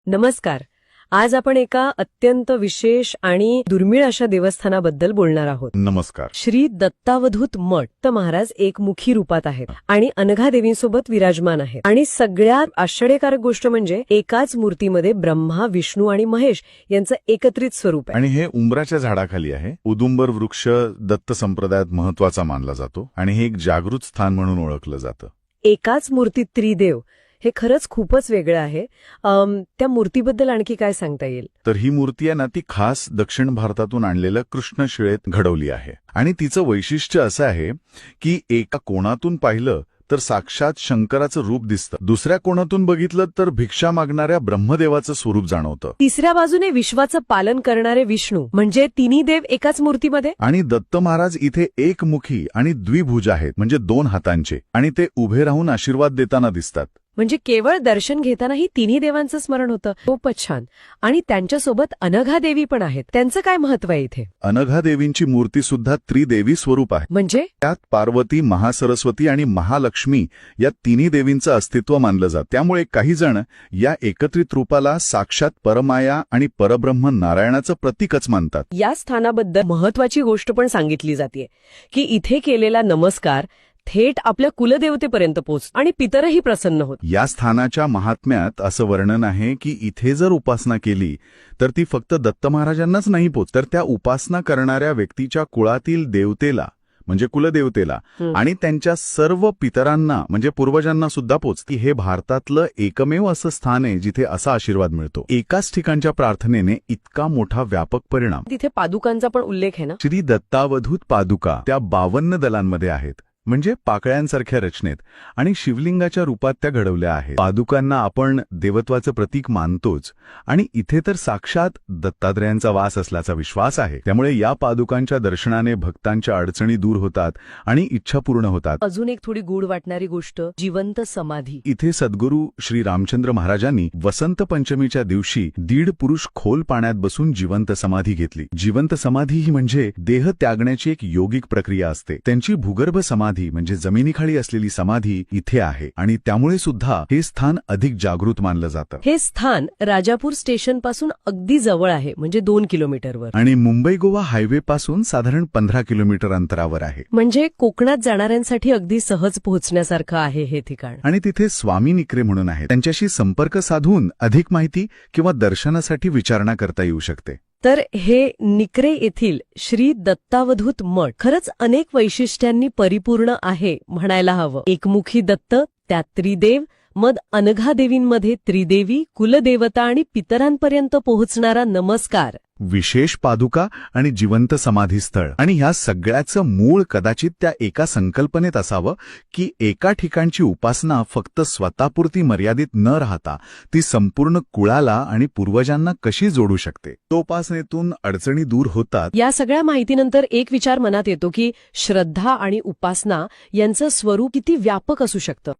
नमस्कार. आज आपण एका अत्यंत विशेष आणि दुर्मिळ अशा देवस्थानाबद्दल बोलणार आहोत. नमस्कार. श्री दत्तावधूत मठ. तर महाराज एकमुखी रूपात आहेत आणि अनघा देवींसोबत विराजमान आहेत. आणि सगळ्यात आश्चर्यकारक गोष्ट म्हणजे एकाच मूर्तीमध्ये ब्रह्मा, विष्णू आणि महेश यांचं एकत्रित स्वरूप आहे. आणि हे उंबराच्या झाडाखाली आहे. उदुंबर वृक्ष दत्त संप्रदायात महत्वाचा मानला जातो आणि हे एक जागृत स्थान म्हणून ओळखलं जातं. एकाच मूर्तीत त्रिदेव हे खरंच खूपच वेगळं आहे. त्या मूर्तीबद्दल आणखी काय सांगता येईल? तर ही मूर्ती आहे ना, ती खास दक्षिण भारतातून आणलेल्या कृष्णशिळेत घडवली आहे. आणि तिचं वैशिष्ट्य असं आहे की एका कोणातून पाहिलं तर साक्षात शंकराचं रूप दिसतं, दुसऱ्या कोणातून बघितलं तर भिक्षा मागणाऱ्या ब्रह्मदेवाचं स्वरूप जाणवतं. तिसऱ्या बाजूने विश्वाचं पालन करणारे विष्णू, म्हणजे तिन्ही देव एकाच मूर्तीमध्ये. आणि दत्त महाराज इथे एकमुखी आणि द्विभुज आहेत, म्हणजे 2 हातांचे, आणि ते उभे राहून आशीर्वाद देताना दिसतात. म्हणजे केवळ दर्शन घेतानाही तिन्ही देवांचं स्मरण होतं. खूपच छान. आणि त्यांच्यासोबत अनघा देवी पण आहेत. त्यांचं काय महत्व आहे इथे? अनघा देवींची मूर्ती सुद्धा त्रिदेवी स्वरूप आहे. म्हणजे त्यात पार्वती, महासरस्वती आणि महालक्ष्मी या तिन्ही देवींचं अस्तित्व मानलं जातं. त्यामुळे काही जण या एकत्रित रूपाला साक्षात परमाया आणि परब्रह्म नारायणाचं प्रतीकच मानतात. या स्थानाबद्दल महत्वाची गोष्ट पण सांगितली जाते की इथे केलेला नमस्कार थेट आपल्या कुलदेवतेपर्यंत पोहोचतो आणि पितरही प्रसन्न होत. या स्थानाच्या महात्म्यात असं वर्णन आहे की इथे जर उपासना केली तर ती फक्त दत्त महाराजांनाच नाही पोहोचत, तर त्या उपासना करणाऱ्या व्यक्तीच्या कुळातील देवतेला, म्हणजे कुलदेवतेला, आणि त्यांच्या सर्व पितरांना, म्हणजे पूर्वजांना सुद्धा पोचती. हे भारतातलं एकमेव असं स्थान आहे जिथे असा आशीर्वाद मिळतो. एकाच ठिकाणच्या प्रार्थनेने इतका मोठा व्यापक परिणाम. तिथे पादुकांचा पण उल्लेख आहे ना? श्री दत्तावधूत पादुका त्या 52 दलांमध्ये आहेत, म्हणजे पाकळ्यांसारख्या रचनेत, आणि शिवलिंगाच्या रूपात त्या घडवल्या आहेत. पादुकांना आपण देवत्वाचं प्रतीक मानतोच, आणि इथे तर साक्षात दत्तात्रयांचा वास असल्याचा विश्वास आहे. त्यामुळे या पादुकांच्या दर्शनाने भक्तांच्या अडचणी दूर होतात आणि इच्छा पूर्ण होतात. अजून एक थोडी गूढ वाटणारी गोष्ट, जिवंत समाधी. इथे सद्गुरू श्री रामचंद्र महाराजांनी वसंत पंचमीच्या दिवशी 1.5 पुरुष खोल पाण्यात बसून जिवंत समाधी घेतली. जिवंत समाधी ही म्हणजे देह त्यागण्याची एक योगिक प्रक्रिया असते. त्यांची भूगर्भ समाधी, म्हणजे जमिनीखाली असलेली समाधी इथे आहे, आणि त्यामुळे सुद्धा हे स्थान अधिक जागृत मानलं जातं. हे स्थान राजापूर स्टेशन पासून अगदी जवळ आहे, म्हणजे 2 किलोमीटरवर. आणि मुंबई गोवा हायवे पासून साधारण 15 किलोमीटर अंतरावर आहे. म्हणजे कोकणात जाणाऱ्यांसाठी अगदी सहज पोहोचण्यासारखं आहे हे ठिकाण. आणि तिथे स्वामी निक्रे म्हणून आहेत. त्यांच्याशी संपर्क साधून अधिक माहिती किंवा दर्शनासाठी विचारणा करता येऊ शकते. तर हे निक्रे येथील श्री दत्तावधूत मठ खरंच अनेक वैशिष्ट्यांनी परिपूर्ण आहे म्हणायला हवं. एकमुखी दत्त, त्यात त्रिदेव, मग अनघा देवींमध्ये त्रिदेवी, कुलदेवता आणि पितरांपर्यंत पोहोचणारा नमस्कार, विशेष पादुका आणि जिवंत समाधीस्थळ. आणि ह्या सगळ्याचं मूळ कदाचित त्या एका संकल्पनेत असावं की एका ठिकाणची उपासना फक्त स्वतःपुरती मर्यादित न राहता ती संपूर्ण कुळाला आणि पूर्वजांना कशी जोडू शकते. तो उपासनेतून अडचणी दूर होतात. या सगळ्या माहितीनंतर एक विचार मनात येतो की श्रद्धा आणि उपासना यांचं स्वरूप किती व्यापक असू शकतं.